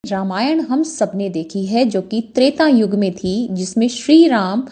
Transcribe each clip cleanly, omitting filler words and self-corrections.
रामायण हम सबने देखी है जो कि त्रेता युग में थी, जिसमें श्री राम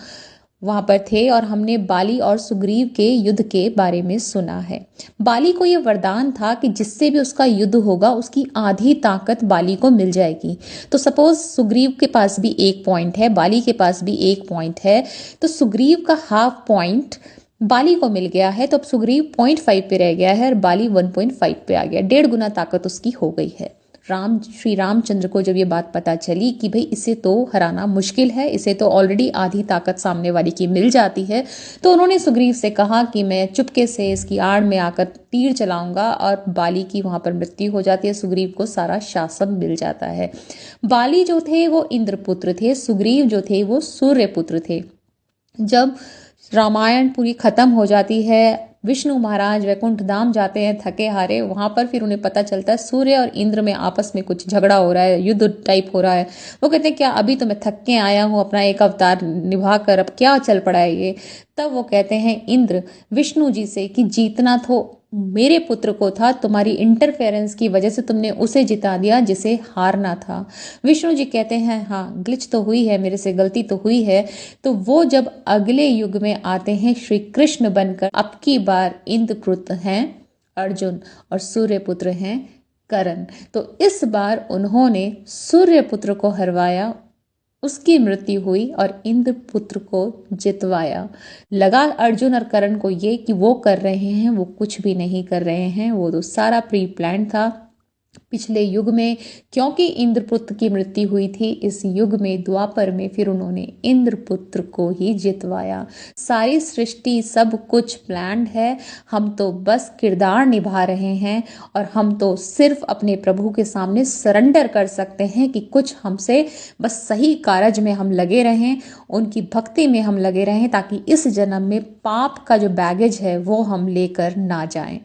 वहां पर थे और हमने बाली और सुग्रीव के युद्ध के बारे में सुना है। बाली को यह वरदान था कि जिससे भी उसका युद्ध होगा उसकी आधी ताकत बाली को मिल जाएगी। तो सपोज सुग्रीव के पास भी 1 पॉइंट है, बाली के पास भी 1 पॉइंट है, तो सुग्रीव का हाफ पॉइंट बाली को मिल गया है। तो अब सुग्रीव 0.5 पे रह गया है और बाली 1.5 पे आ गया, 1.5 गुना ताकत उसकी हो गई है। श्री रामचंद्र को जब ये बात पता चली कि भाई इसे तो हराना मुश्किल है, इसे तो ऑलरेडी आधी ताकत सामने वाली की मिल जाती है, तो उन्होंने सुग्रीव से कहा कि मैं चुपके से इसकी आड़ में आकर तीर चलाऊंगा, और बाली की वहां पर मृत्यु हो जाती है। सुग्रीव को सारा शासन मिल जाता है। बाली जो थे वो इंद्रपुत्र थे, सुग्रीव जो थे वो सूर्यपुत्र थे। जब रामायण पूरी खत्म हो जाती है, विष्णु महाराज वैकुंठ धाम जाते हैं थके हारे, वहां पर फिर उन्हें पता चलता है सूर्य और इंद्र में आपस में कुछ झगड़ा हो रहा है, युद्ध टाइप हो रहा है। वो कहते हैं क्या अभी तो मैं थक के आया हूं अपना एक अवतार निभा कर, अब क्या चल पड़ा है ये। तब वो कहते हैं इंद्र विष्णु जी से कि जीतना तो मेरे पुत्र को था, तुम्हारी इंटरफेरेंस की वजह से तुमने उसे जिता दिया जिसे हारना था। विष्णु जी कहते हैं हाँ ग्लिच तो हुई है, मेरे से गलती तो हुई है। तो वो जब अगले युग में आते हैं श्री कृष्ण बनकर, अब की बार इंद्रपुत्र हैं अर्जुन और सूर्यपुत्र हैं करण। तो इस बार उन्होंने सूर्यपुत्र को हरवाया, उसकी मृत्यु हुई और इंद्रपुत्र को जितवाया। लगा अर्जुन और करण को ये कि वो कर रहे हैं, वो कुछ भी नहीं कर रहे हैं, वो तो सारा प्री प्लान था। पिछले युग में क्योंकि इंद्रपुत्र की मृत्यु हुई थी, इस युग में द्वापर में फिर उन्होंने इंद्रपुत्र को ही जितवाया। सारी सृष्टि सब कुछ प्लान्ड है, हम तो बस किरदार निभा रहे हैं और हम तो सिर्फ अपने प्रभु के सामने सरेंडर कर सकते हैं कि कुछ हमसे बस सही कारज में हम लगे रहें, उनकी भक्ति में हम लगे रहें, ताकि इस जन्म में पाप का जो बैगेज है वो हम लेकर ना जाएं।